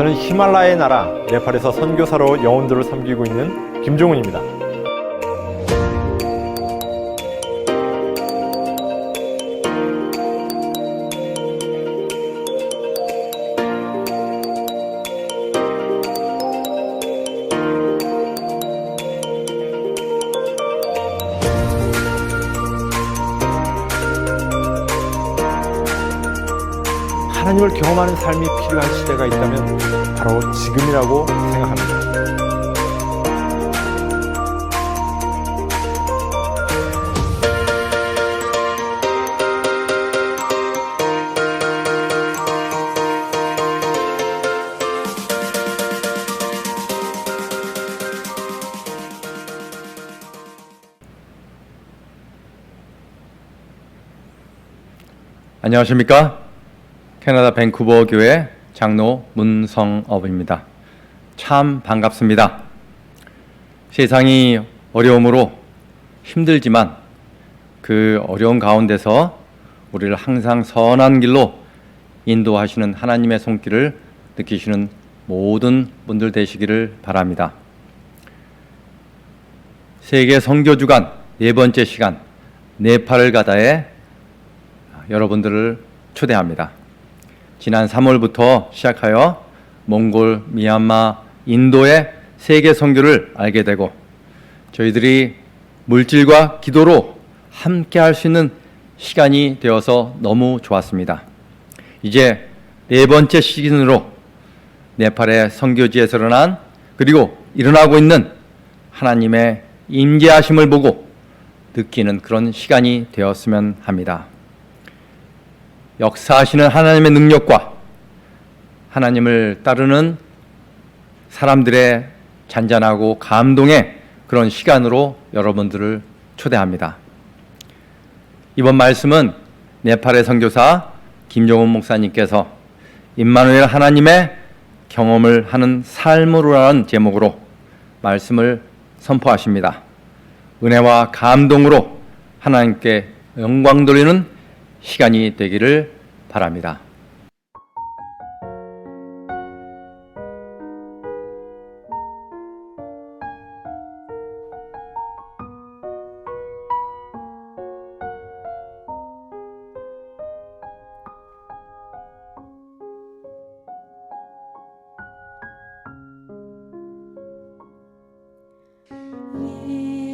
저는 히말라야의 나라 네팔에서 선교사로 영혼들을 섬기고 있는 김종훈입니다. 하나님을 경험하는 삶이 필요한 시대가 있다면 바로 지금이라고 생각합니다. 안녕하십니까? 캐나다 밴쿠버 교회 장로 문성업입니다. 참 반갑습니다. 세상이 어려움으로 힘들지만 그 어려운 가운데서 우리를 항상 선한 길로 인도하시는 하나님의 손길을 느끼시는 모든 분들 되시기를 바랍니다. 세계 선교주간 네 번째 시간 네팔을 가다에 여러분들을 초대합니다. 지난 3월부터 시작하여 몽골, 미얀마, 인도의 세계 선교를 알게 되고 저희들이 물질과 기도로 함께 할 수 있는 시간이 되어서 너무 좋았습니다. 이제 네 번째 시즌으로 네팔의 선교지에서 일어난 그리고 일어나고 있는 하나님의 임재하심을 보고 느끼는 그런 시간이 되었으면 합니다. 역사하시는 하나님의 능력과 하나님을 따르는 사람들의 잔잔하고 감동의 그런 시간으로 여러분들을 초대합니다. 이번 말씀은 네팔의 선교사 김종훈 목사님께서 임마누엘 하나님의 경험을 하는 삶으로라는 제목으로 말씀을 선포하십니다. 은혜와 감동으로 하나님께 영광 돌리는 시간이 되기를 바랍니다.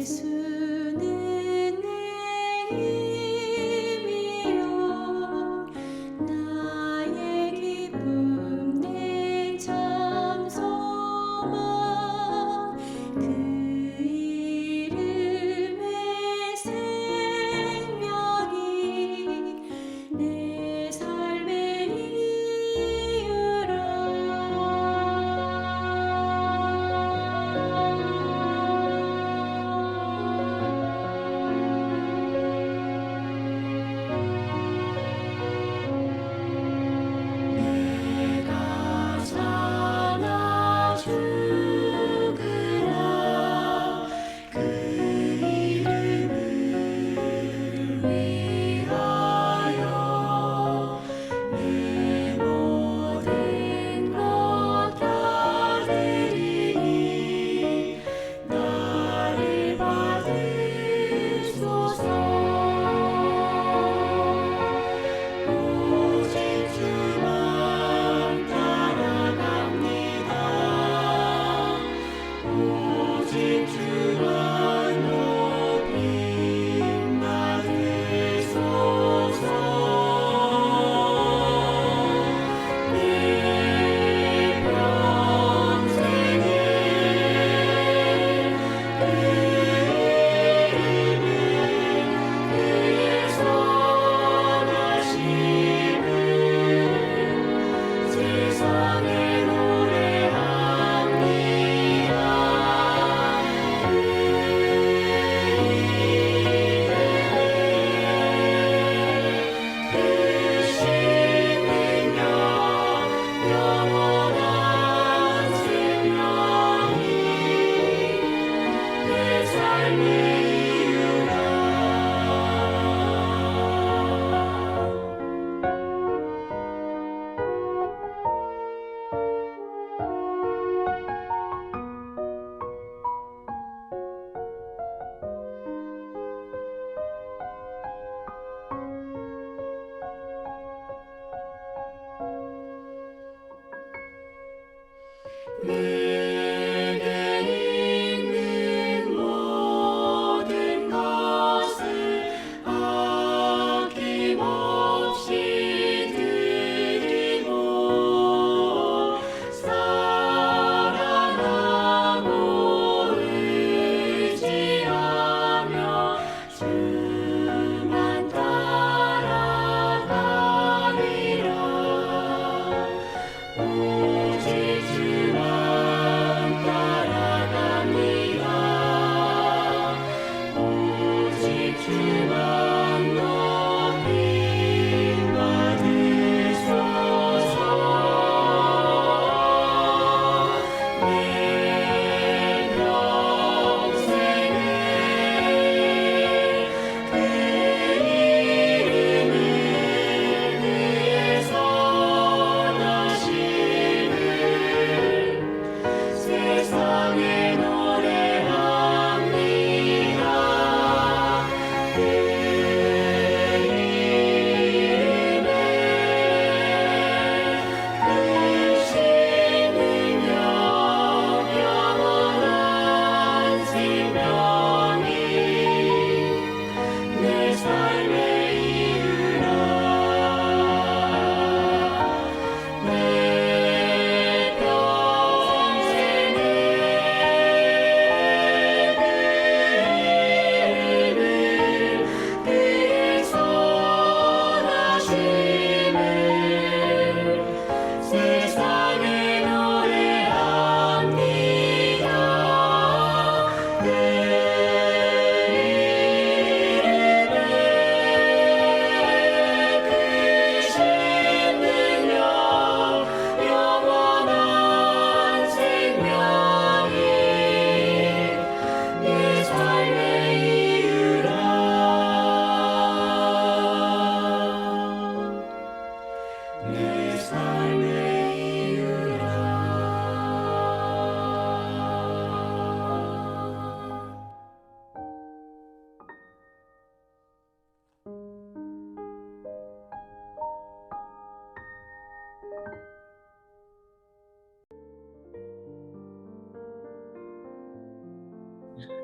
예수는 내 힘이요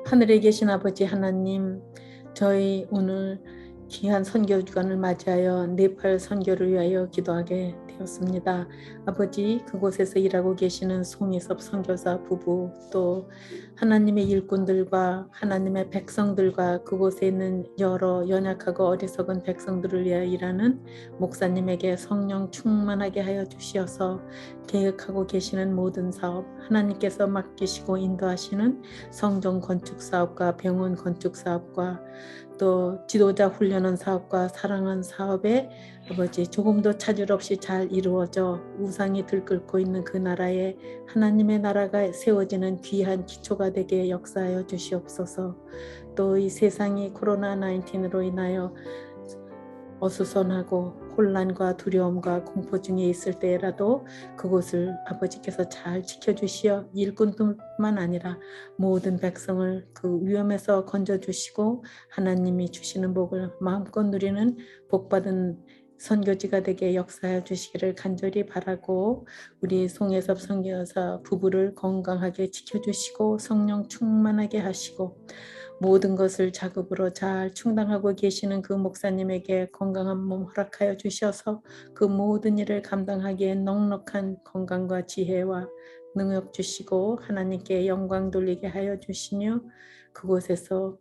하늘에 계신 아버지 하나님, 저희 오늘 귀한 선교 주간을 맞이하여 네팔 선교를 위하여 기도하게 되었습니다. 아버지, 그곳에서 일하고 계시는 송희섭 선교사 부부, 또 하나님의 일꾼들과 하나님의 백성들과 그곳에 있는 여러 연약하고 어리석은 백성들을 위하여 일하는 목사님에게 성령 충만하게 하여 주시어서 계획하고 계시는 모든 사업, 하나님께서 맡기시고 인도하시는 성전 건축 사업과 병원 건축 사업과 또 지도자 훈련원 사업과 사랑한 사업에 아버지 조금도 차질 없이 잘 이루어져 우상이 들끓고 있는 그 나라에 하나님의 나라가 세워지는 귀한 기초가 되게 역사하여 주시옵소서. 또 이 세상이 코로나 19으로 인하여 어수선하고 혼란과 두려움과 공포 중에 있을 때라도 그곳을 아버지께서 잘 지켜주시어 일꾼들만 아니라 모든 백성을 그 위험에서 건져주시고 하나님이 주시는 복을 마음껏 누리는 복받은 선교지가 되게 역사하여 주시기를 간절히 바라고, 우리 송혜섭 선교사 부부를 건강하게 지켜주시고 성령 충만하게 하시고 모든 것을 작업으로 잘 충당하고 계시는 그 목사님에게 건강한 몸 허락하여 주셔서 그 모든 일을 감당하기에 넉넉한 건강과 지혜와 능력 주시고 하나님께 영광 돌리게 하여 주시며, 그곳에서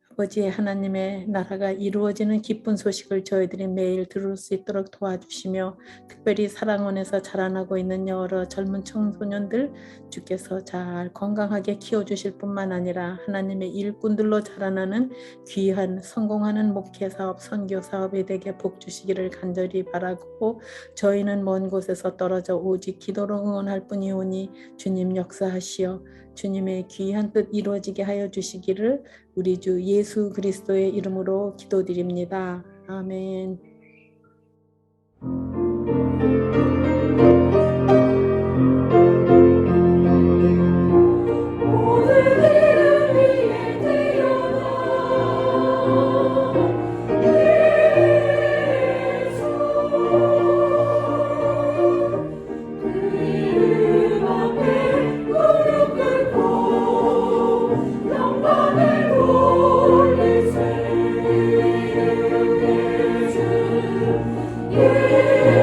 아버지 하나님의 나라가 이루어지는 기쁜 소식을 저희들이 매일 들을 수 있도록 도와주시며, 특별히 사랑원에서 자라나고 있는 여러 젊은 청소년들 주께서 잘 건강하게 키워주실 뿐만 아니라 하나님의 일꾼들로 자라나는 귀한 성공하는 목회 사업, 선교 사업에 되게 복 주시기를 간절히 바라고, 저희는 먼 곳에서 떨어져 오직 기도로 응원할 뿐이오니 주님 역사하시어 주님의 귀한 뜻 이루어지게 하여 주시기를 우리 주 예수 그리스도의 이름으로 기도드립니다. 아멘. Yeah.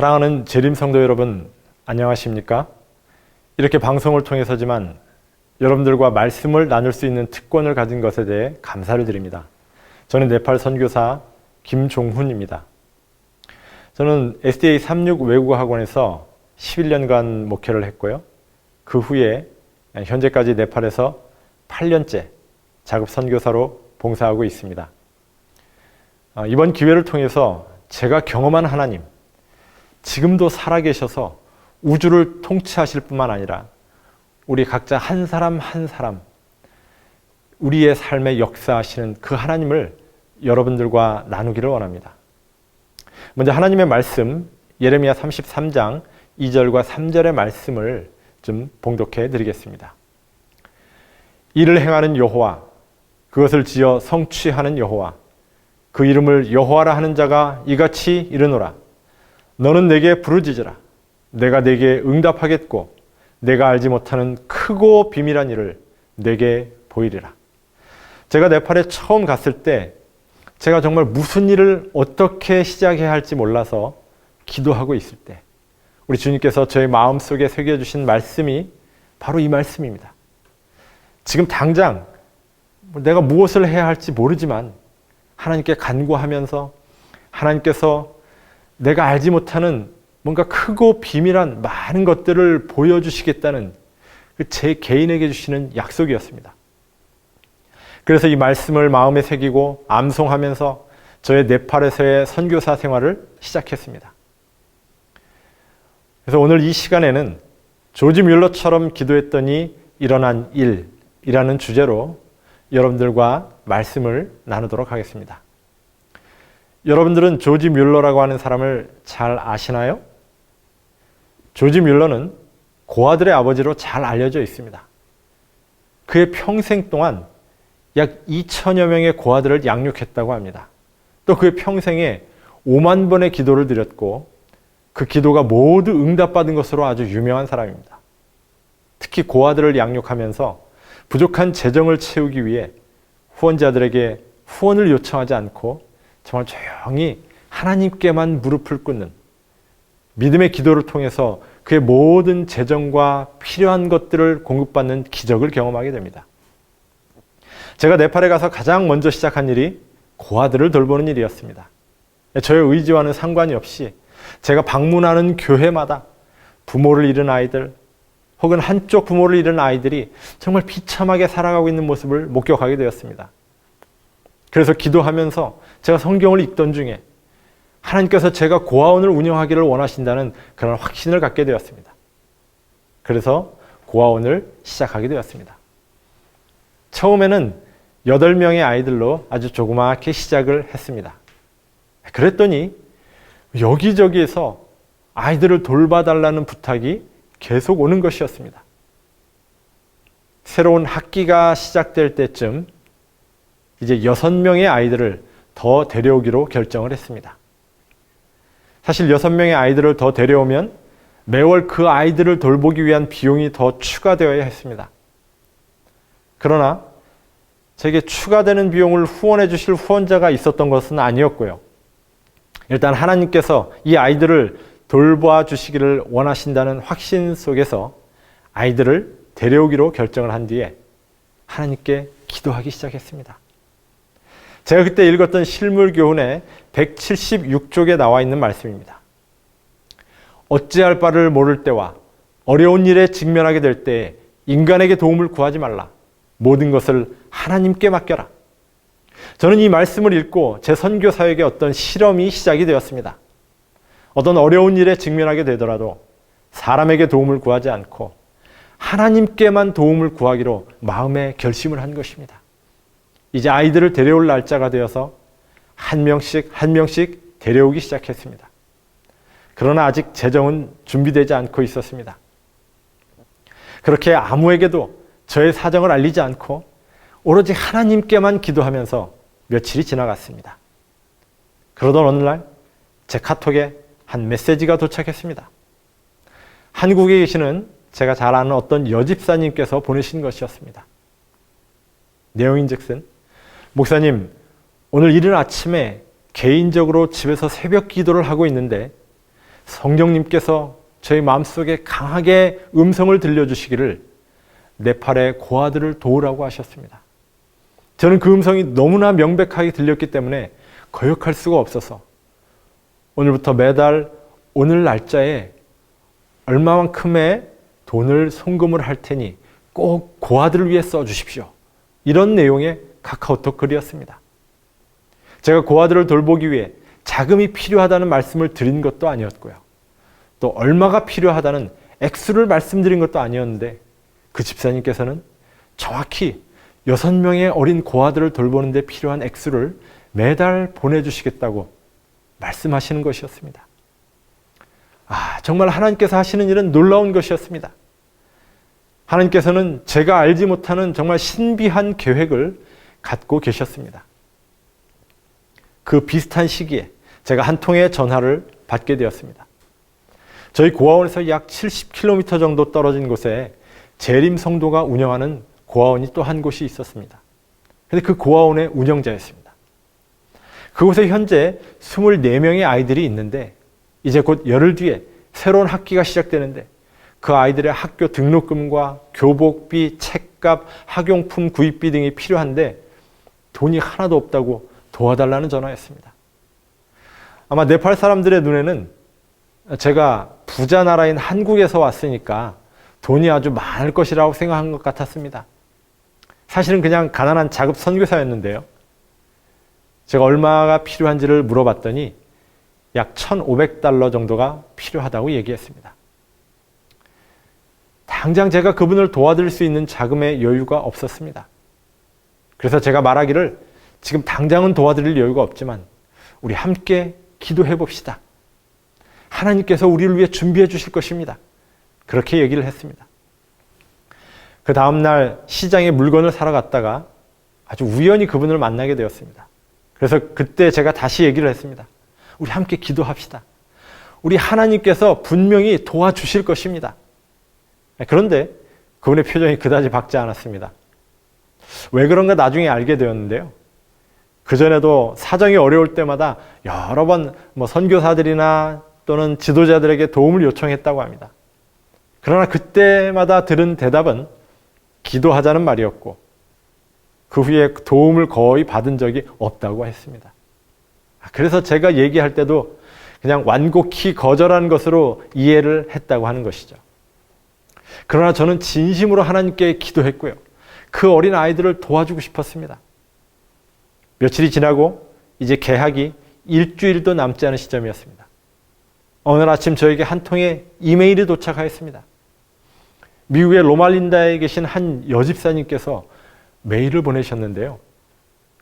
사랑하는 재림 성도 여러분, 안녕하십니까? 이렇게 방송을 통해서지만 여러분들과 말씀을 나눌 수 있는 특권을 가진 것에 대해 감사를 드립니다. 저는 네팔 선교사 김종훈입니다. 저는 SDA 36 외국어 학원에서 11년간 목회를 했고요. 그 후에 현재까지 네팔에서 8년째 자급 선교사로 봉사하고 있습니다. 이번 기회를 통해서 제가 경험한 하나님, 지금도 살아계셔서 우주를 통치하실 뿐만 아니라 우리 각자 한 사람 한 사람 우리의 삶에 역사하시는 그 하나님을 여러분들과 나누기를 원합니다. 먼저 하나님의 말씀 예레미야 33장 2절과 3절의 말씀을 좀 봉독해 드리겠습니다. 이를 행하는 여호와, 그것을 지어 성취하는 여호와, 그 이름을 여호와라 하는 자가 이같이 이르노라. 너는 내게 부르짖으라. 내가 내게 응답하겠고 내가 알지 못하는 크고 비밀한 일을 내게 보이리라. 제가 네팔에 처음 갔을 때 제가 정말 무슨 일을 어떻게 시작해야 할지 몰라서 기도하고 있을 때 우리 주님께서 저의 마음속에 새겨주신 말씀이 바로 이 말씀입니다. 지금 당장 내가 무엇을 해야 할지 모르지만 하나님께 간구하면서 하나님께서 내가 알지 못하는 뭔가 크고 비밀한 많은 것들을 보여주시겠다는 제 개인에게 주시는 약속이었습니다. 그래서 이 말씀을 마음에 새기고 암송하면서 저의 네팔에서의 선교사 생활을 시작했습니다. 그래서 오늘 이 시간에는 조지 뮬러처럼 기도했더니 일어난 일이라는 주제로 여러분들과 말씀을 나누도록 하겠습니다. 여러분들은 조지 뮬러라고 하는 사람을 잘 아시나요? 조지 뮬러는 고아들의 아버지로 잘 알려져 있습니다. 그의 평생 동안 약 2천여 명의 고아들을 양육했다고 합니다. 또 그의 평생에 5만 번의 기도를 드렸고 그 기도가 모두 응답받은 것으로 아주 유명한 사람입니다. 특히 고아들을 양육하면서 부족한 재정을 채우기 위해 후원자들에게 후원을 요청하지 않고 정말 조용히 하나님께만 무릎을 꿇는 믿음의 기도를 통해서 그의 모든 재정과 필요한 것들을 공급받는 기적을 경험하게 됩니다. 제가 네팔에 가서 가장 먼저 시작한 일이 고아들을 돌보는 일이었습니다. 저의 의지와는 상관이 없이 제가 방문하는 교회마다 부모를 잃은 아이들 혹은 한쪽 부모를 잃은 아이들이 정말 비참하게 살아가고 있는 모습을 목격하게 되었습니다. 그래서 기도하면서 제가 성경을 읽던 중에 하나님께서 제가 고아원을 운영하기를 원하신다는 그런 확신을 갖게 되었습니다. 그래서 고아원을 시작하게 되었습니다. 처음에는 8명의 아이들로 아주 조그맣게 시작을 했습니다. 그랬더니 여기저기에서 아이들을 돌봐달라는 부탁이 계속 오는 것이었습니다. 새로운 학기가 시작될 때쯤 이제 6명의 아이들을 더 데려오기로 결정을 했습니다. 사실 6명의 아이들을 더 데려오면 매월 그 아이들을 돌보기 위한 비용이 더 추가되어야 했습니다. 그러나 제게 추가되는 비용을 후원해 주실 후원자가 있었던 것은 아니었고요. 일단 하나님께서 이 아이들을 돌봐 주시기를 원하신다는 확신 속에서 아이들을 데려오기로 결정을 한 뒤에 하나님께 기도하기 시작했습니다. 제가 그때 읽었던 실물교훈의 176쪽에 나와 있는 말씀입니다. 어찌할 바를 모를 때와 어려운 일에 직면하게 될 때에 인간에게 도움을 구하지 말라. 모든 것을 하나님께 맡겨라. 저는 이 말씀을 읽고 제 선교 사역에 어떤 실험이 시작이 되었습니다. 어떤 어려운 일에 직면하게 되더라도 사람에게 도움을 구하지 않고 하나님께만 도움을 구하기로 마음에 결심을 한 것입니다. 이제 아이들을 데려올 날짜가 되어서 한 명씩 데려오기 시작했습니다. 그러나 아직 재정은 준비되지 않고 있었습니다. 그렇게 아무에게도 저의 사정을 알리지 않고 오로지 하나님께만 기도하면서 며칠이 지나갔습니다. 그러던 어느 날 제 카톡에 한 메시지가 도착했습니다. 한국에 계시는 제가 잘 아는 어떤 여집사님께서 보내신 것이었습니다. 내용인즉슨 목사님, 오늘 이른 아침에 개인적으로 집에서 새벽 기도를 하고 있는데 성령님께서 저희 마음속에 강하게 음성을 들려주시기를 네팔의 고아들을 도우라고 하셨습니다. 저는 그 음성이 너무나 명백하게 들렸기 때문에 거역할 수가 없어서 오늘부터 매달 오늘 날짜에 얼마만큼의 돈을 송금을 할 테니 꼭 고아들을 위해 써주십시오. 이런 내용의 카카오톡 글이었습니다. 제가 고아들을 돌보기 위해 자금이 필요하다는 말씀을 드린 것도 아니었고요. 또 얼마가 필요하다는 액수를 말씀드린 것도 아니었는데 그 집사님께서는 정확히 6명의 어린 고아들을 돌보는 데 필요한 액수를 매달 보내주시겠다고 말씀하시는 것이었습니다. 정말 하나님께서 하시는 일은 놀라운 것이었습니다. 하나님께서는 제가 알지 못하는 정말 신비한 계획을 갖고 계셨습니다. 그 비슷한 시기에 제가 한 통의 전화를 받게 되었습니다. 저희 고아원에서 약 70km 정도 떨어진 곳에 재림 성도가 운영하는 고아원이 또 한 곳이 있었습니다. 그런데 그 고아원의 운영자였습니다. 그곳에 현재 24명의 아이들이 있는데 이제 곧 열흘 뒤에 새로운 학기가 시작되는데 그 아이들의 학교 등록금과 교복비, 책값, 학용품 구입비 등이 필요한데 돈이 하나도 없다고 도와달라는 전화였습니다. 아마 네팔 사람들의 눈에는 제가 부자 나라인 한국에서 왔으니까 돈이 아주 많을 것이라고 생각한 것 같았습니다. 사실은 그냥 가난한 자급 선교사였는데요. 제가 얼마가 필요한지를 물어봤더니 약 1,500달러 정도가 필요하다고 얘기했습니다. 당장 제가 그분을 도와드릴 수 있는 자금의 여유가 없었습니다. 그래서 제가 말하기를 지금 당장은 도와드릴 여유가 없지만 우리 함께 기도해 봅시다. 하나님께서 우리를 위해 준비해 주실 것입니다. 그렇게 얘기를 했습니다. 그 다음날 시장에 물건을 사러 갔다가 아주 우연히 그분을 만나게 되었습니다. 그래서 그때 제가 다시 얘기를 했습니다. 우리 함께 기도합시다. 우리 하나님께서 분명히 도와주실 것입니다. 그런데 그분의 표정이 그다지 밝지 않았습니다. 왜 그런가 나중에 알게 되었는데요. 그전에도 사정이 어려울 때마다 여러 번 선교사들이나 또는 지도자들에게 도움을 요청했다고 합니다. 그러나 그때마다 들은 대답은 기도하자는 말이었고 그 후에 도움을 거의 받은 적이 없다고 했습니다. 그래서 제가 얘기할 때도 그냥 완곡히 거절하는 것으로 이해를 했다고 하는 것이죠. 그러나 저는 진심으로 하나님께 기도했고요. 그 어린 아이들을 도와주고 싶었습니다. 며칠이 지나고 이제 개학이 일주일도 남지 않은 시점이었습니다. 어느 날 아침 저에게 한 통의 이메일이 도착하였습니다. 미국의 로말린다에 계신 한 여집사님께서 메일을 보내셨는데요.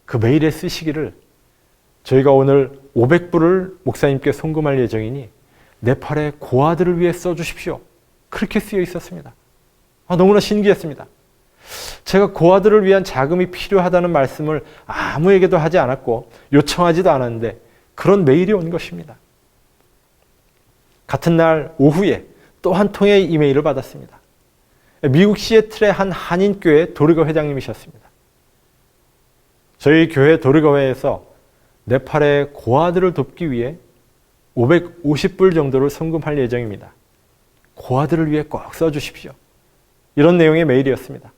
그 메일에 쓰시기를 저희가 오늘 500불을 목사님께 송금할 예정이니 네팔의 고아들을 위해 써주십시오. 그렇게 쓰여 있었습니다. 너무나 신기했습니다. 제가 고아들을 위한 자금이 필요하다는 말씀을 아무에게도 하지 않았고 요청하지도 않았는데 그런 메일이 온 것입니다. 같은 날 오후에 또 한 통의 이메일을 받았습니다. 미국 시애틀의 한 한인교회 도르가 회장님이셨습니다. 저희 교회 도르가회에서 네팔의 고아들을 돕기 위해 550불 정도를 송금할 예정입니다. 고아들을 위해 꼭 써주십시오. 이런 내용의 메일이었습니다.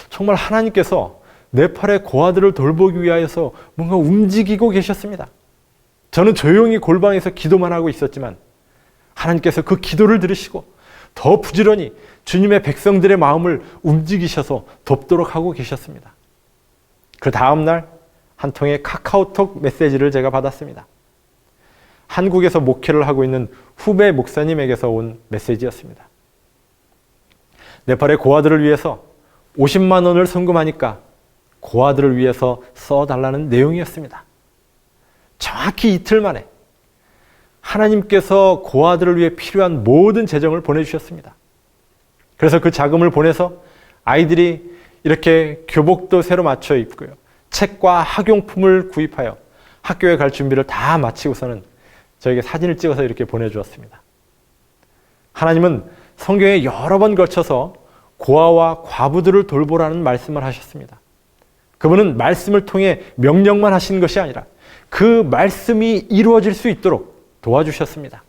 정말 하나님께서 네팔의 고아들을 돌보기 위하여서 뭔가 움직이고 계셨습니다. 저는 조용히 골방에서 기도만 하고 있었지만 하나님께서 그 기도를 들으시고 더 부지런히 주님의 백성들의 마음을 움직이셔서 돕도록 하고 계셨습니다. 그 다음날 한 통의 카카오톡 메시지를 제가 받았습니다. 한국에서 목회를 하고 있는 후배 목사님에게서 온 메시지였습니다. 네팔의 고아들을 위해서 50만 원을 송금하니까 고아들을 위해서 써달라는 내용이었습니다. 정확히 이틀 만에 하나님께서 고아들을 위해 필요한 모든 재정을 보내주셨습니다. 그래서 그 자금을 보내서 아이들이 이렇게 교복도 새로 맞춰 입고요. 책과 학용품을 구입하여 학교에 갈 준비를 다 마치고서는 저에게 사진을 찍어서 이렇게 보내주었습니다. 하나님은 성경에 여러 번 걸쳐서 고아와 과부들을 돌보라는 말씀을 하셨습니다. 그분은 말씀을 통해 명령만 하신 것이 아니라 그 말씀이 이루어질 수 있도록 도와주셨습니다.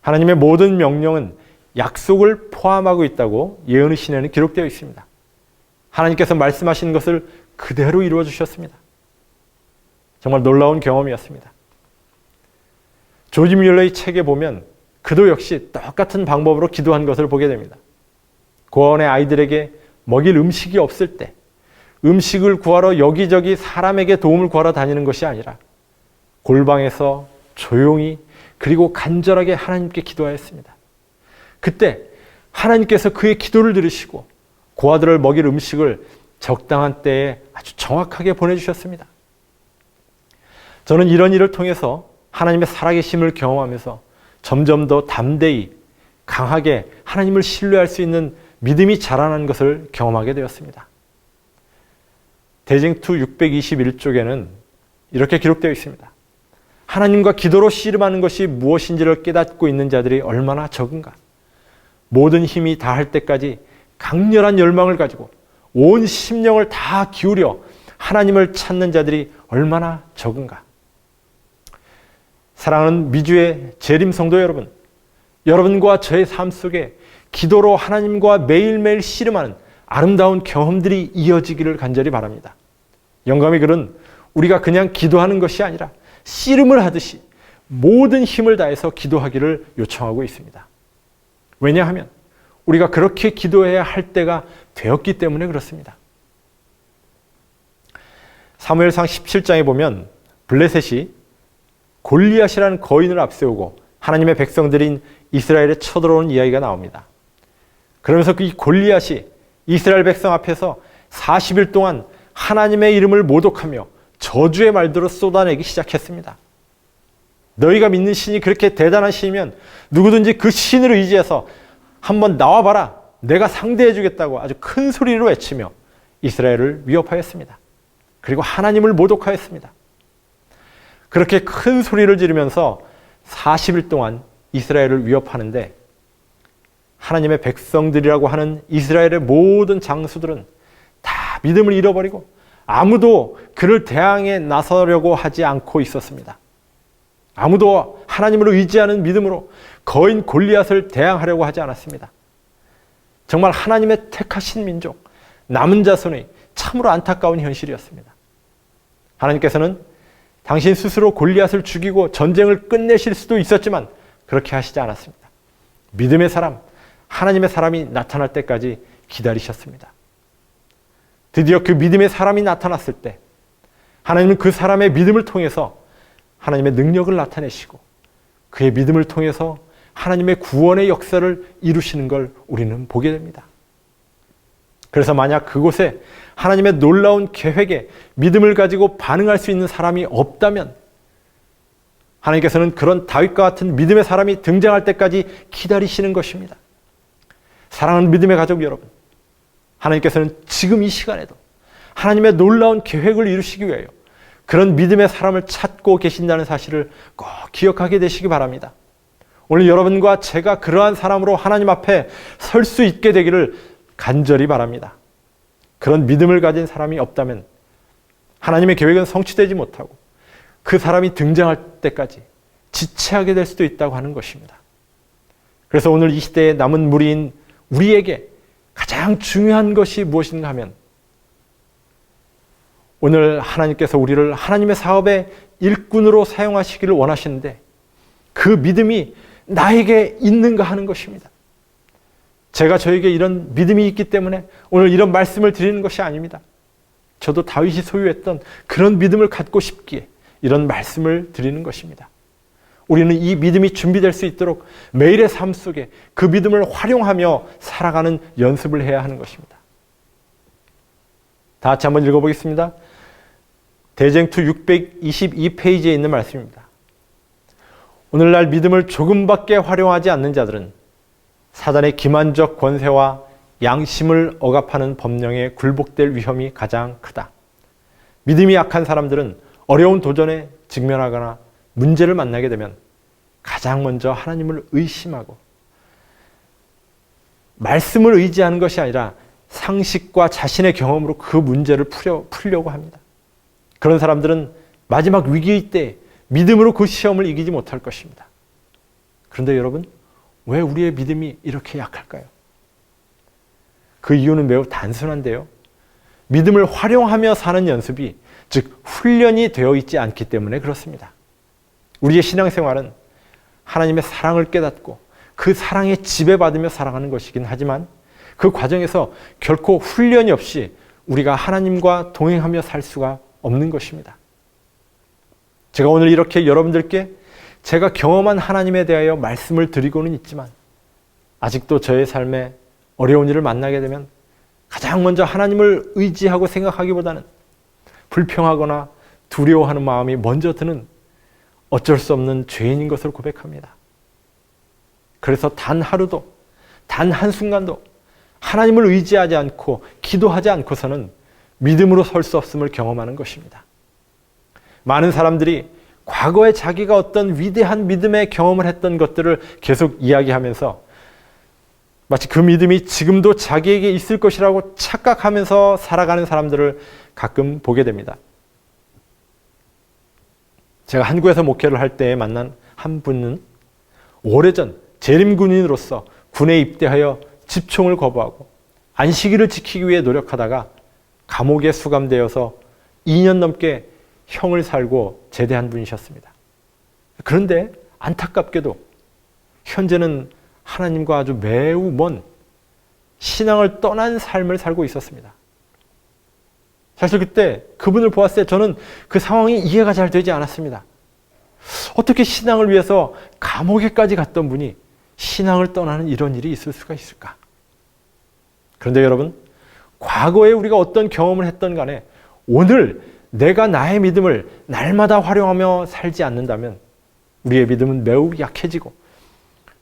하나님의 모든 명령은 약속을 포함하고 있다고 예언의 신에는 기록되어 있습니다. 하나님께서 말씀하신 것을 그대로 이루어 주셨습니다. 정말 놀라운 경험이었습니다. 조지 뮬러의 책에 보면 그도 역시 똑같은 방법으로 기도한 것을 보게 됩니다. 고아원의 아이들에게 먹일 음식이 없을 때 음식을 구하러 여기저기 사람에게 도움을 구하러 다니는 것이 아니라 골방에서 조용히 그리고 간절하게 하나님께 기도하였습니다. 그때 하나님께서 그의 기도를 들으시고 고아들을 먹일 음식을 적당한 때에 아주 정확하게 보내주셨습니다. 저는 이런 일을 통해서 하나님의 살아계심을 경험하면서 점점 더 담대히 강하게 하나님을 신뢰할 수 있는 믿음이 자라나는 것을 경험하게 되었습니다. 대쟁투 621쪽에는 이렇게 기록되어 있습니다. 하나님과 기도로 씨름하는 것이 무엇인지를 깨닫고 있는 자들이 얼마나 적은가. 모든 힘이 다할 때까지 강렬한 열망을 가지고 온 심령을 다 기울여 하나님을 찾는 자들이 얼마나 적은가. 사랑하는 미주의 재림 성도 여러분, 여러분과 저의 삶 속에 기도로 하나님과 매일매일 씨름하는 아름다운 경험들이 이어지기를 간절히 바랍니다. 영감의 글은 우리가 그냥 기도하는 것이 아니라 씨름을 하듯이 모든 힘을 다해서 기도하기를 요청하고 있습니다. 왜냐하면 우리가 그렇게 기도해야 할 때가 되었기 때문에 그렇습니다. 사무엘상 17장에 보면 블레셋이 골리앗이라는 거인을 앞세우고 하나님의 백성들인 이스라엘에 쳐들어오는 이야기가 나옵니다. 그러면서 이 골리앗이 이스라엘 백성 앞에서 40일 동안 하나님의 이름을 모독하며 저주의 말들을 쏟아내기 시작했습니다. 너희가 믿는 신이 그렇게 대단한 신이면 누구든지 그 신을 의지해서 한번 나와봐라, 내가 상대해주겠다고 아주 큰 소리로 외치며 이스라엘을 위협하였습니다. 그리고 하나님을 모독하였습니다. 그렇게 큰 소리를 지르면서 40일 동안 이스라엘을 위협하는데 하나님의 백성들이라고 하는 이스라엘의 모든 장수들은 다 믿음을 잃어버리고 아무도 그를 대항해 나서려고 하지 않고 있었습니다. 아무도 하나님을 의지하는 믿음으로 거인 골리앗을 대항하려고 하지 않았습니다. 정말 하나님의 택하신 민족, 남은 자손의 참으로 안타까운 현실이었습니다. 하나님께서는 당신 스스로 골리앗을 죽이고 전쟁을 끝내실 수도 있었지만 그렇게 하시지 않았습니다. 믿음의 사람, 하나님의 사람이 나타날 때까지 기다리셨습니다. 드디어 그 믿음의 사람이 나타났을 때 하나님은 그 사람의 믿음을 통해서 하나님의 능력을 나타내시고 그의 믿음을 통해서 하나님의 구원의 역사를 이루시는 걸 우리는 보게 됩니다. 그래서 만약 그곳에 하나님의 놀라운 계획에 믿음을 가지고 반응할 수 있는 사람이 없다면 하나님께서는 그런 다윗과 같은 믿음의 사람이 등장할 때까지 기다리시는 것입니다. 사랑하는 믿음의 가족 여러분, 하나님께서는 지금 이 시간에도 하나님의 놀라운 계획을 이루시기 위하여 그런 믿음의 사람을 찾고 계신다는 사실을 꼭 기억하게 되시기 바랍니다. 오늘 여러분과 제가 그러한 사람으로 하나님 앞에 설 수 있게 되기를 간절히 바랍니다. 그런 믿음을 가진 사람이 없다면 하나님의 계획은 성취되지 못하고 그 사람이 등장할 때까지 지체하게 될 수도 있다고 하는 것입니다. 그래서 오늘 이 시대에 남은 무리인 우리에게 가장 중요한 것이 무엇인가 하면 오늘 하나님께서 우리를 하나님의 사업의 일꾼으로 사용하시기를 원하시는데 그 믿음이 나에게 있는가 하는 것입니다. 제가 저에게 이런 믿음이 있기 때문에 오늘 이런 말씀을 드리는 것이 아닙니다. 저도 다윗이 소유했던 그런 믿음을 갖고 싶기에 이런 말씀을 드리는 것입니다. 우리는 이 믿음이 준비될 수 있도록 매일의 삶 속에 그 믿음을 활용하며 살아가는 연습을 해야 하는 것입니다. 다 같이 한번 읽어보겠습니다. 대쟁투 622페이지에 있는 말씀입니다. 오늘날 믿음을 조금밖에 활용하지 않는 자들은 사단의 기만적 권세와 양심을 억압하는 법령에 굴복될 위험이 가장 크다. 믿음이 약한 사람들은 어려운 도전에 직면하거나 문제를 만나게 되면 가장 먼저 하나님을 의심하고 말씀을 의지하는 것이 아니라 상식과 자신의 경험으로 그 문제를 풀려고 합니다. 그런 사람들은 마지막 위기의 때 믿음으로 그 시험을 이기지 못할 것입니다. 그런데 여러분, 왜 우리의 믿음이 이렇게 약할까요? 그 이유는 매우 단순한데요. 믿음을 활용하며 사는 연습이, 즉 훈련이 되어 있지 않기 때문에 그렇습니다. 우리의 신앙생활은 하나님의 사랑을 깨닫고 그 사랑에 지배받으며 살아가는 것이긴 하지만 그 과정에서 결코 훈련이 없이 우리가 하나님과 동행하며 살 수가 없는 것입니다. 제가 오늘 이렇게 여러분들께 제가 경험한 하나님에 대하여 말씀을 드리고는 있지만 아직도 저의 삶에 어려운 일을 만나게 되면 가장 먼저 하나님을 의지하고 생각하기보다는 불평하거나 두려워하는 마음이 먼저 드는 어쩔 수 없는 죄인인 것을 고백합니다. 그래서 단 하루도, 단 한순간도 하나님을 의지하지 않고 기도하지 않고서는 믿음으로 설 수 없음을 경험하는 것입니다. 많은 사람들이 과거에 자기가 어떤 위대한 믿음의 경험을 했던 것들을 계속 이야기하면서 마치 그 믿음이 지금도 자기에게 있을 것이라고 착각하면서 살아가는 사람들을 가끔 보게 됩니다. 제가 한국에서 목회를 할 때 만난 한 분은 오래전 재림군인으로서 군에 입대하여 집총을 거부하고 안식일을 지키기 위해 노력하다가 감옥에 수감되어서 2년 넘게 형을 살고 제대한 분이셨습니다. 그런데 안타깝게도 현재는 하나님과 아주 매우 먼 신앙을 떠난 삶을 살고 있었습니다. 사실 그때 그분을 보았을 때 저는 그 상황이 이해가 잘 되지 않았습니다. 어떻게 신앙을 위해서 감옥에까지 갔던 분이 신앙을 떠나는 이런 일이 있을 수가 있을까? 그런데 여러분, 과거에 우리가 어떤 경험을 했던 간에 오늘 내가 나의 믿음을 날마다 활용하며 살지 않는다면 우리의 믿음은 매우 약해지고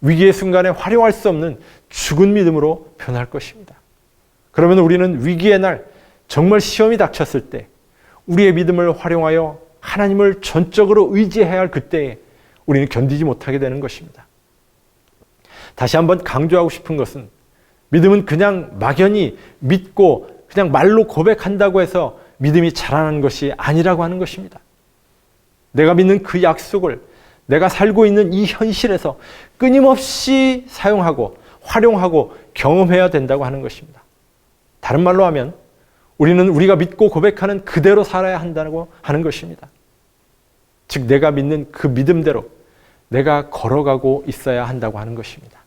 위기의 순간에 활용할 수 없는 죽은 믿음으로 변할 것입니다. 그러면 우리는 위기의 날, 정말 시험이 닥쳤을 때 우리의 믿음을 활용하여 하나님을 전적으로 의지해야 할 그때에 우리는 견디지 못하게 되는 것입니다. 다시 한번 강조하고 싶은 것은 믿음은 그냥 막연히 믿고 그냥 말로 고백한다고 해서 믿음이 자라나는 것이 아니라고 하는 것입니다. 내가 믿는 그 약속을 내가 살고 있는 이 현실에서 끊임없이 사용하고 활용하고 경험해야 된다고 하는 것입니다. 다른 말로 하면 우리는 우리가 믿고 고백하는 그대로 살아야 한다고 하는 것입니다. 즉 내가 믿는 그 믿음대로 내가 걸어가고 있어야 한다고 하는 것입니다.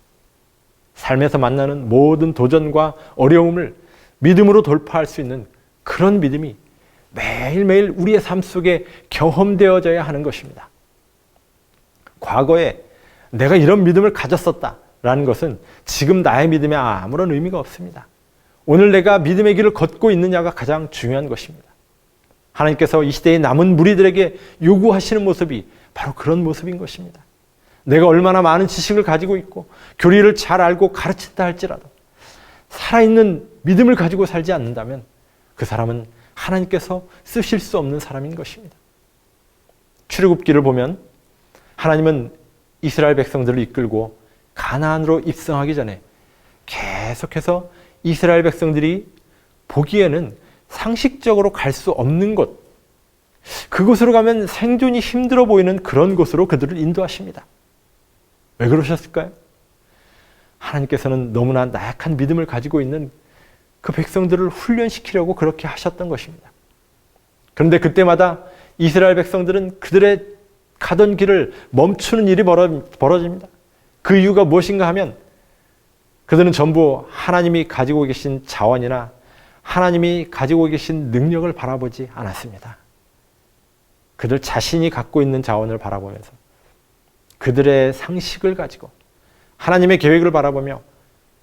삶에서 만나는 모든 도전과 어려움을 믿음으로 돌파할 수 있는 그런 믿음이 매일매일 우리의 삶 속에 경험되어져야 하는 것입니다. 과거에 내가 이런 믿음을 가졌었다라는 것은 지금 나의 믿음에 아무런 의미가 없습니다. 오늘 내가 믿음의 길을 걷고 있느냐가 가장 중요한 것입니다. 하나님께서 이 시대의 남은 무리들에게 요구하시는 모습이 바로 그런 모습인 것입니다. 내가 얼마나 많은 지식을 가지고 있고 교리를 잘 알고 가르친다 할지라도 살아있는 믿음을 가지고 살지 않는다면 그 사람은 하나님께서 쓰실 수 없는 사람인 것입니다. 출애굽기를 보면 하나님은 이스라엘 백성들을 이끌고 가나안으로 입성하기 전에 계속해서 이스라엘 백성들이 보기에는 상식적으로 갈 수 없는 곳, 그곳으로 가면 생존이 힘들어 보이는 그런 곳으로 그들을 인도하십니다. 왜 그러셨을까요? 하나님께서는 너무나 나약한 믿음을 가지고 있는 그 백성들을 훈련시키려고 그렇게 하셨던 것입니다. 그런데 그때마다 이스라엘 백성들은 그들의 가던 길을 멈추는 일이 벌어집니다. 그 이유가 무엇인가 하면 그들은 전부 하나님이 가지고 계신 자원이나 하나님이 가지고 계신 능력을 바라보지 않았습니다. 그들 자신이 갖고 있는 자원을 바라보면서 그들의 상식을 가지고 하나님의 계획을 바라보며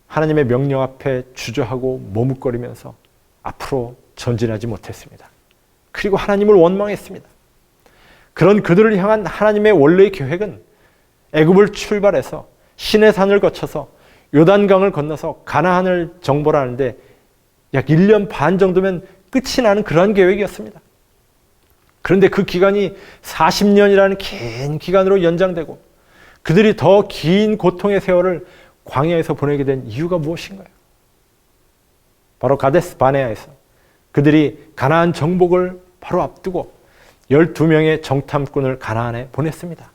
하나님의 명령 앞에 주저하고 머뭇거리면서 앞으로 전진하지 못했습니다. 그리고 하나님을 원망했습니다. 그런 그들을 향한 하나님의 원래의 계획은 애굽을 출발해서 시내산을 거쳐서 요단강을 건너서 가나안을 정벌하는데 약 1년 반 정도면 끝이 나는 그러한 계획이었습니다. 그런데 그 기간이 40년이라는 긴 기간으로 연장되고 그들이 더 긴 고통의 세월을 광야에서 보내게 된 이유가 무엇인가요? 바로 가데스 바네아에서 그들이 가나안 정복을 바로 앞두고 12명의 정탐꾼을 가나안에 보냈습니다.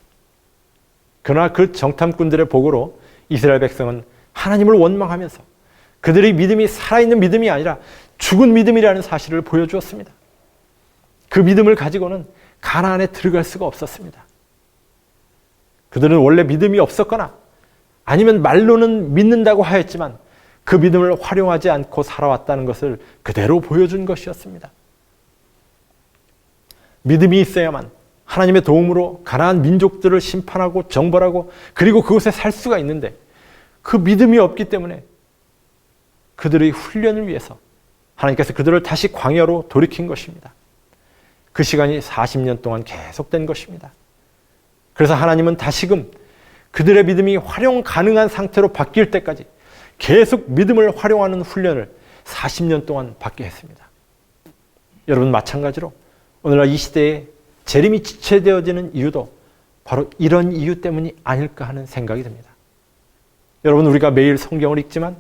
그러나 그 정탐꾼들의 보고로 이스라엘 백성은 하나님을 원망하면서 그들의 믿음이 살아있는 믿음이 아니라 죽은 믿음이라는 사실을 보여주었습니다. 그 믿음을 가지고는 가나안에 들어갈 수가 없었습니다. 그들은 원래 믿음이 없었거나 아니면 말로는 믿는다고 하였지만 그 믿음을 활용하지 않고 살아왔다는 것을 그대로 보여준 것이었습니다. 믿음이 있어야만 하나님의 도움으로 가나안 민족들을 심판하고 정벌하고 그리고 그곳에 살 수가 있는데 그 믿음이 없기 때문에 그들의 훈련을 위해서 하나님께서 그들을 다시 광야로 돌이킨 것입니다. 그 시간이 40년 동안 계속된 것입니다. 그래서 하나님은 다시금 그들의 믿음이 활용 가능한 상태로 바뀔 때까지 계속 믿음을 활용하는 훈련을 40년 동안 받게 했습니다. 여러분, 마찬가지로 오늘날 이 시대에 재림이 지체되어지는 이유도 바로 이런 이유 때문이 아닐까 하는 생각이 듭니다. 여러분, 우리가 매일 성경을 읽지만,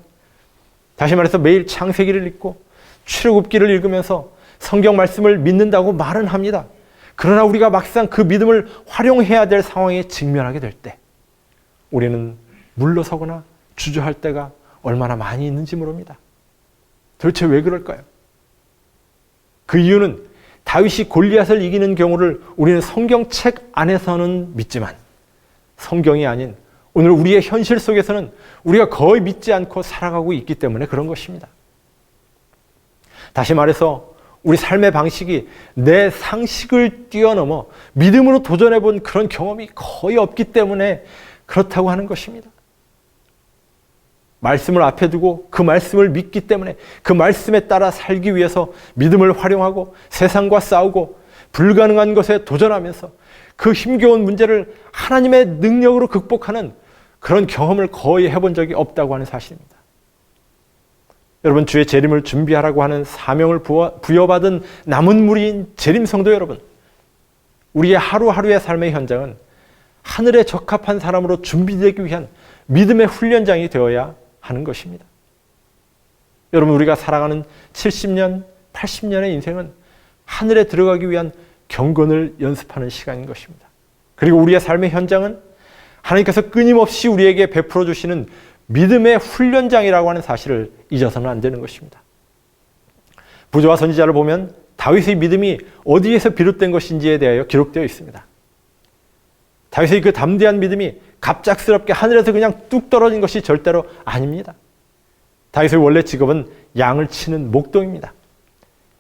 다시 말해서 매일 창세기를 읽고 출애굽기를 읽으면서 성경 말씀을 믿는다고 말은 합니다. 그러나 우리가 막상 그 믿음을 활용해야 될 상황에 직면하게 될 때 우리는 물러서거나 주저할 때가 얼마나 많이 있는지 모릅니다. 도대체 왜 그럴까요? 그 이유는 다윗이 골리앗을 이기는 경우를 우리는 성경책 안에서는 믿지만 성경이 아닌 오늘 우리의 현실 속에서는 우리가 거의 믿지 않고 살아가고 있기 때문에 그런 것입니다. 다시 말해서 우리 삶의 방식이 내 상식을 뛰어넘어 믿음으로 도전해 본 그런 경험이 거의 없기 때문에 그렇다고 하는 것입니다. 말씀을 앞에 두고 그 말씀을 믿기 때문에 그 말씀에 따라 살기 위해서 믿음을 활용하고 세상과 싸우고 불가능한 것에 도전하면서 그 힘겨운 문제를 하나님의 능력으로 극복하는 그런 경험을 거의 해본 적이 없다고 하는 사실입니다. 여러분, 주의 재림을 준비하라고 하는 사명을 부여받은 남은 무리인 재림 성도 여러분, 우리의 하루하루의 삶의 현장은 하늘에 적합한 사람으로 준비되기 위한 믿음의 훈련장이 되어야 하는 것입니다. 여러분, 우리가 살아가는 70년, 80년의 인생은 하늘에 들어가기 위한 경건을 연습하는 시간인 것입니다. 그리고 우리의 삶의 현장은 하나님께서 끊임없이 우리에게 베풀어 주시는 믿음의 훈련장이라고 하는 사실을 잊어서는 안 되는 것입니다. 부조와 선지자를 보면 다윗의 믿음이 어디에서 비롯된 것인지에 대하여 기록되어 있습니다. 다윗의 그 담대한 믿음이 갑작스럽게 하늘에서 그냥 뚝 떨어진 것이 절대로 아닙니다. 다윗의 원래 직업은 양을 치는 목동입니다.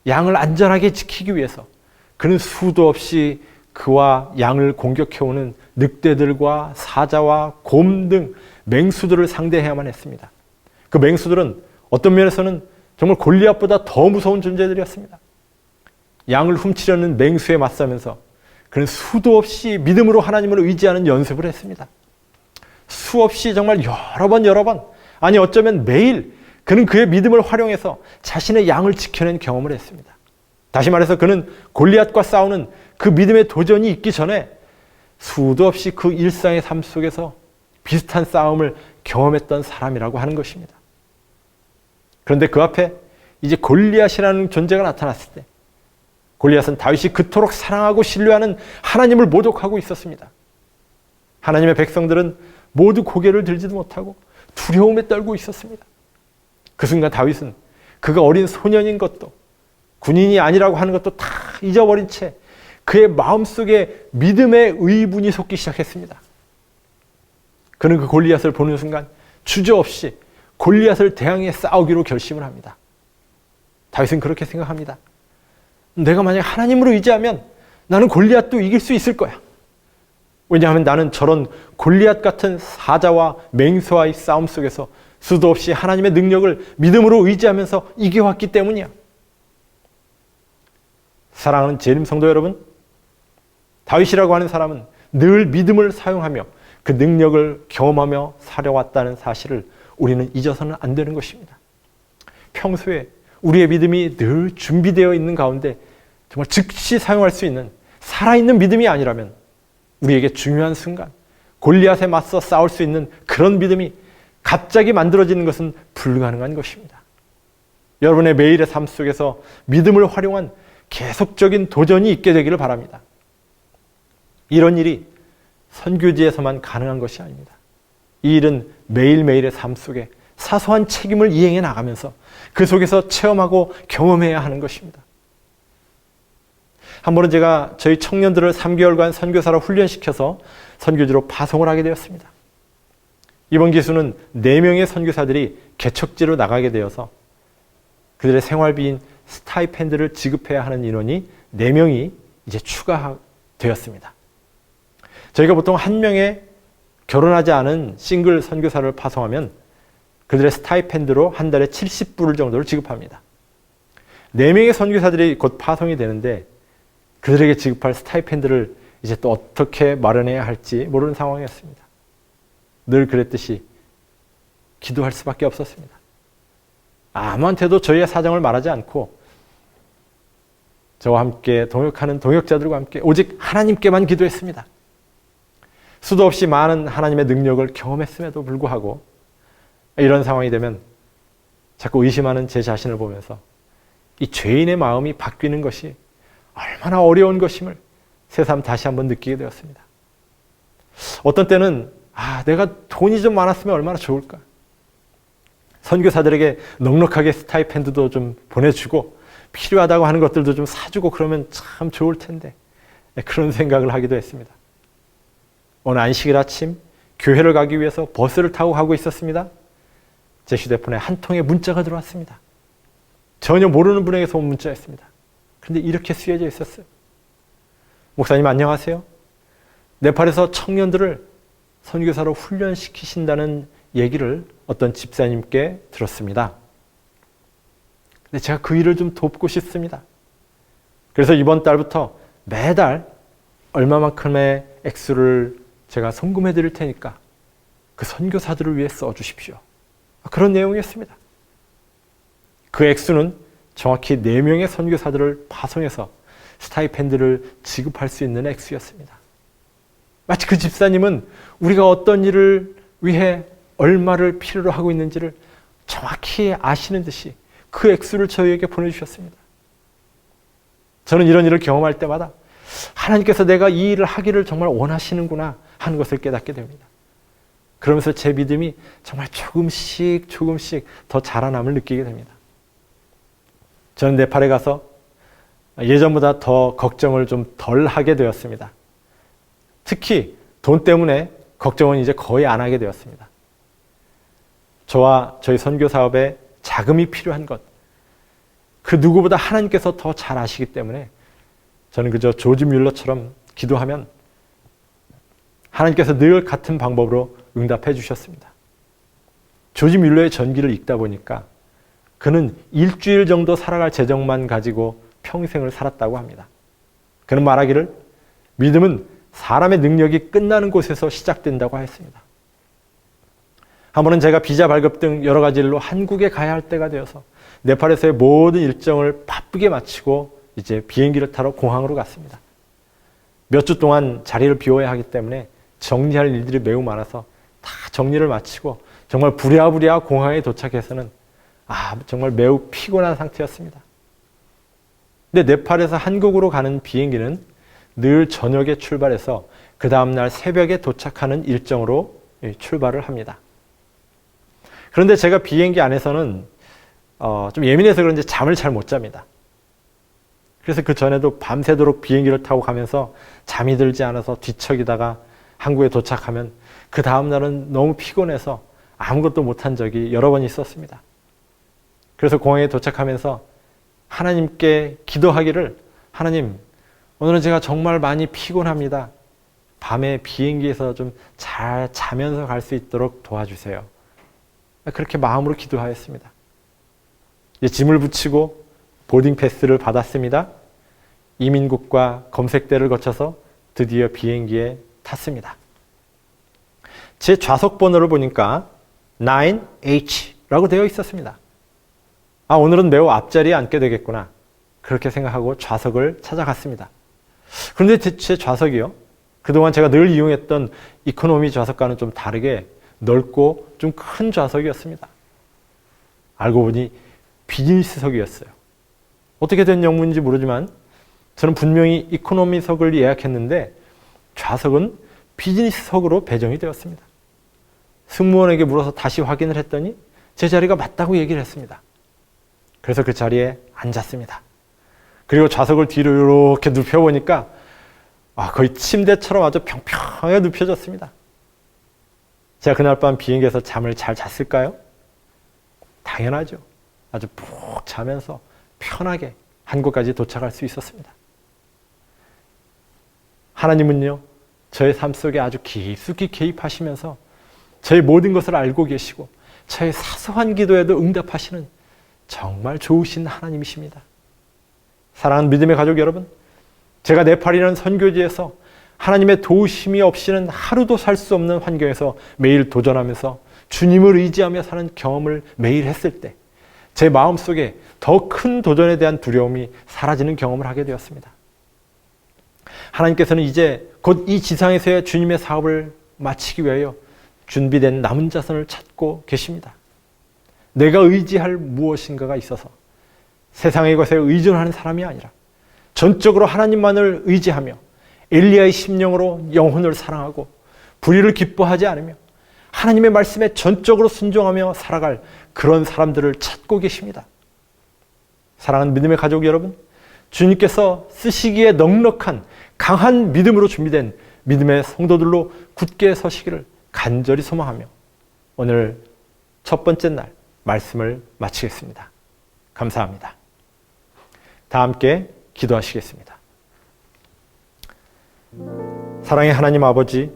양을 안전하게 지키기 위해서 그는 수도 없이 그와 양을 공격해오는 늑대들과 사자와 곰 등 맹수들을 상대해야만 했습니다. 그 맹수들은 어떤 면에서는 정말 골리앗보다 더 무서운 존재들이었습니다. 양을 훔치려는 맹수에 맞서면서 그는 수도 없이 믿음으로 하나님을 의지하는 연습을 했습니다. 수없이 정말 여러 번, 아니 어쩌면 매일 그는 그의 믿음을 활용해서 자신의 양을 지켜낸 경험을 했습니다. 다시 말해서 그는 골리앗과 싸우는 그 믿음의 도전이 있기 전에 수도 없이 그 일상의 삶 속에서 비슷한 싸움을 경험했던 사람이라고 하는 것입니다. 그런데 그 앞에 이제 골리앗이라는 존재가 나타났을 때 골리앗은 다윗이 그토록 사랑하고 신뢰하는 하나님을 모독하고 있었습니다. 하나님의 백성들은 모두 고개를 들지도 못하고 두려움에 떨고 있었습니다. 그 순간 다윗은 그가 어린 소년인 것도 군인이 아니라고 하는 것도 다 잊어버린 채 그의 마음속에 믿음의 의분이 솟기 시작했습니다. 그는 그 골리앗을 보는 순간 주저없이 골리앗을 대항해 싸우기로 결심을 합니다. 다윗은 그렇게 생각합니다. 내가 만약 하나님으로 의지하면 나는 골리앗도 이길 수 있을 거야. 왜냐하면 나는 저런 골리앗 같은 사자와 맹수와의 싸움 속에서 수도 없이 하나님의 능력을 믿음으로 의지하면서 이겨왔기 때문이야. 사랑하는 재림 성도 여러분, 다윗이라고 하는 사람은 늘 믿음을 사용하며 그 능력을 경험하며 살아왔다는 사실을 우리는 잊어서는 안 되는 것입니다. 평소에 우리의 믿음이 늘 준비되어 있는 가운데 정말 즉시 사용할 수 있는 살아있는 믿음이 아니라면 우리에게 중요한 순간 골리앗에 맞서 싸울 수 있는 그런 믿음이 갑자기 만들어지는 것은 불가능한 것입니다. 여러분의 매일의 삶 속에서 믿음을 활용한 계속적인 도전이 있게 되기를 바랍니다. 이런 일이 선교지에서만 가능한 것이 아닙니다. 이 일은 매일매일의 삶 속에 사소한 책임을 이행해 나가면서 그 속에서 체험하고 경험해야 하는 것입니다. 한 번은 제가 저희 청년들을 3개월간 선교사로 훈련시켜서 선교지로 파송을 하게 되었습니다. 이번 기수는 4명의 선교사들이 개척지로 나가게 되어서 그들의 생활비인 스타이펜드를 지급해야 하는 인원이 4명이 이제 추가되었습니다. 저희가 보통 한 명의 결혼하지 않은 싱글 선교사를 파송하면 그들의 스타이펜드로 한 달에 70불 정도를 지급합니다. 4명의 선교사들이 곧 파송이 되는데 그들에게 지급할 스타이펜드를 이제 또 어떻게 마련해야 할지 모르는 상황이었습니다. 늘 그랬듯이 기도할 수밖에 없었습니다. 아무한테도 저희의 사정을 말하지 않고 저와 함께 동역하는 동역자들과 함께 오직 하나님께만 기도했습니다. 수도 없이 많은 하나님의 능력을 경험했음에도 불구하고 이런 상황이 되면 자꾸 의심하는 제 자신을 보면서 이 죄인의 마음이 바뀌는 것이 얼마나 어려운 것임을 새삼 다시 한번 느끼게 되었습니다. 어떤 때는 내가 돈이 좀 많았으면 얼마나 좋을까. 선교사들에게 넉넉하게 스타이펜드도 좀 보내주고 필요하다고 하는 것들도 좀 사주고 그러면 참 좋을 텐데 그런 생각을 하기도 했습니다. 오늘 안식일 아침 교회를 가기 위해서 버스를 타고 가고 있었습니다. 제 휴대폰에 한 통의 문자가 들어왔습니다. 전혀 모르는 분에게서 온 문자였습니다. 그런데 이렇게 쓰여져 있었어요. 목사님 안녕하세요. 네팔에서 청년들을 선교사로 훈련시키신다는 얘기를 어떤 집사님께 들었습니다. 근데 제가 그 일을 좀 돕고 싶습니다. 그래서 이번 달부터 매달 얼마만큼의 액수를 제가 송금해 드릴 테니까 그 선교사들을 위해 써주십시오. 그런 내용이었습니다. 그 액수는 정확히 4명의 선교사들을 파송해서 스타이펜드를 지급할 수 있는 액수였습니다. 마치 그 집사님은 우리가 어떤 일을 위해 얼마를 필요로 하고 있는지를 정확히 아시는 듯이 그 액수를 저희에게 보내주셨습니다. 저는 이런 일을 경험할 때마다 하나님께서 내가 이 일을 하기를 정말 원하시는구나 하는 것을 깨닫게 됩니다. 그러면서 제 믿음이 정말 조금씩 더 자라남을 느끼게 됩니다. 저는 네팔에 가서 예전보다 더 걱정을 좀 덜 하게 되었습니다. 특히 돈 때문에 걱정은 이제 거의 안 하게 되었습니다. 저와 저희 선교 사업에 자금이 필요한 것, 그 누구보다 하나님께서 더 잘 아시기 때문에 저는 그저 조지 뮬러처럼 기도하면 하나님께서 늘 같은 방법으로 응답해 주셨습니다. 조지 뮬러의 전기를 읽다 보니까 그는 일주일 정도 살아갈 재정만 가지고 평생을 살았다고 합니다. 그는 말하기를 믿음은 사람의 능력이 끝나는 곳에서 시작된다고 했습니다. 한 번은 제가 비자 발급 등 여러 가지 일로 한국에 가야 할 때가 되어서 네팔에서의 모든 일정을 바쁘게 마치고 이제 비행기를 타러 공항으로 갔습니다. 몇 주 동안 자리를 비워야 하기 때문에 정리할 일들이 매우 많아서 다 정리를 마치고 정말 부랴부랴 공항에 도착해서는 정말 매우 피곤한 상태였습니다. 근데 네팔에서 한국으로 가는 비행기는 늘 저녁에 출발해서 그 다음날 새벽에 도착하는 일정으로 출발을 합니다. 그런데 제가 비행기 안에서는 좀 예민해서 그런지 잠을 잘 못 잡니다. 그래서 그 전에도 밤새도록 비행기를 타고 가면서 잠이 들지 않아서 뒤척이다가 한국에 도착하면 그 다음날은 너무 피곤해서 아무것도 못한 적이 여러 번 있었습니다. 그래서 공항에 도착하면서 하나님께 기도하기를 하나님, 오늘은 제가 정말 많이 피곤합니다. 밤에 비행기에서 좀 잘 자면서 갈 수 있도록 도와주세요. 그렇게 마음으로 기도하였습니다. 이제 짐을 붙이고 보딩 패스를 받았습니다. 이민국과 검색대를 거쳐서 드디어 비행기에 탔습니다. 제 좌석 번호를 보니까 9H라고 되어 있었습니다. 오늘은 매우 앞자리에 앉게 되겠구나. 그렇게 생각하고 좌석을 찾아갔습니다. 그런데 제 좌석이요. 그동안 제가 늘 이용했던 이코노미 좌석과는 좀 다르게 넓고 좀 큰 좌석이었습니다. 알고 보니 비즈니스석이었어요. 어떻게 된 영문인지 모르지만 저는 분명히 이코노미석을 예약했는데 좌석은 비즈니스석으로 배정이 되었습니다. 승무원에게 물어서 다시 확인을 했더니 제 자리가 맞다고 얘기를 했습니다. 그래서 그 자리에 앉았습니다. 그리고 좌석을 뒤로 이렇게 눕혀보니까 거의 침대처럼 아주 평평하게 눕혀졌습니다. 제가 그날 밤 비행기에서 잠을 잘 잤을까요? 당연하죠. 아주 푹 자면서 편하게 한국까지 도착할 수 있었습니다. 하나님은요, 저의 삶 속에 아주 깊숙이 개입하시면서 저의 모든 것을 알고 계시고 저의 사소한 기도에도 응답하시는 정말 좋으신 하나님이십니다. 사랑하는 믿음의 가족 여러분, 제가 네팔이라는 선교지에서 하나님의 도우심이 없이는 하루도 살 수 없는 환경에서 매일 도전하면서 주님을 의지하며 사는 경험을 매일 했을 때 제 마음속에 더 큰 도전에 대한 두려움이 사라지는 경험을 하게 되었습니다. 하나님께서는 이제 곧 이 지상에서의 주님의 사업을 마치기 위하여 준비된 남은 자손을 찾고 계십니다. 내가 의지할 무엇인가가 있어서 세상의 것에 의존하는 사람이 아니라 전적으로 하나님만을 의지하며 엘리야의 심령으로 영혼을 사랑하고 불의를 기뻐하지 않으며 하나님의 말씀에 전적으로 순종하며 살아갈 그런 사람들을 찾고 계십니다. 사랑하는 믿음의 가족 여러분, 주님께서 쓰시기에 넉넉한 강한 믿음으로 준비된 믿음의 성도들로 굳게 서시기를 간절히 소망하며 오늘 첫 번째 날 말씀을 마치겠습니다. 감사합니다. 다 함께 기도하시겠습니다. 사랑의 하나님 아버지,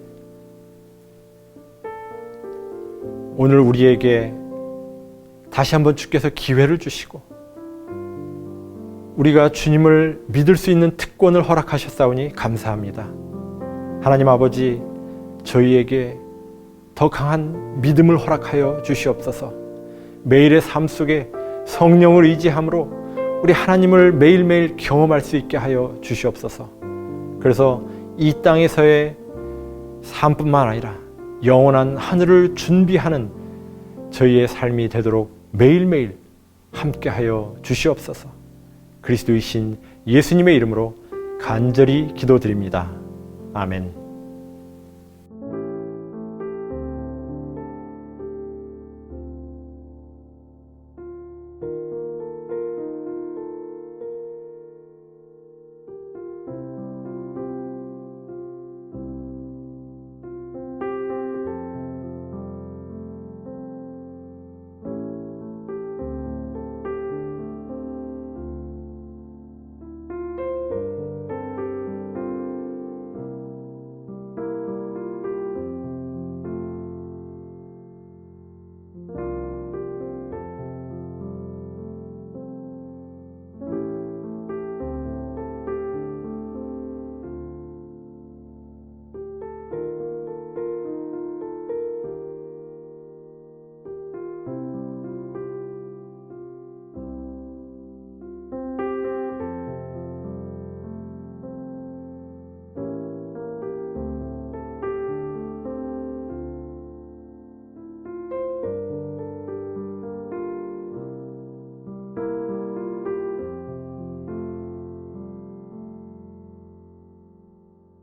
오늘 우리에게 다시 한번 주께서 기회를 주시고 우리가 주님을 믿을 수 있는 특권을 허락하셨사오니 감사합니다. 하나님 아버지, 저희에게 더 강한 믿음을 허락하여 주시옵소서. 매일의 삶 속에 성령을 의지함으로 우리 하나님을 매일매일 경험할 수 있게 하여 주시옵소서. 그래서 이 땅에서의 삶뿐만 아니라 영원한 하늘을 준비하는 저희의 삶이 되도록 매일매일 함께하여 주시옵소서. 그리스도이신 예수님의 이름으로 간절히 기도드립니다. 아멘.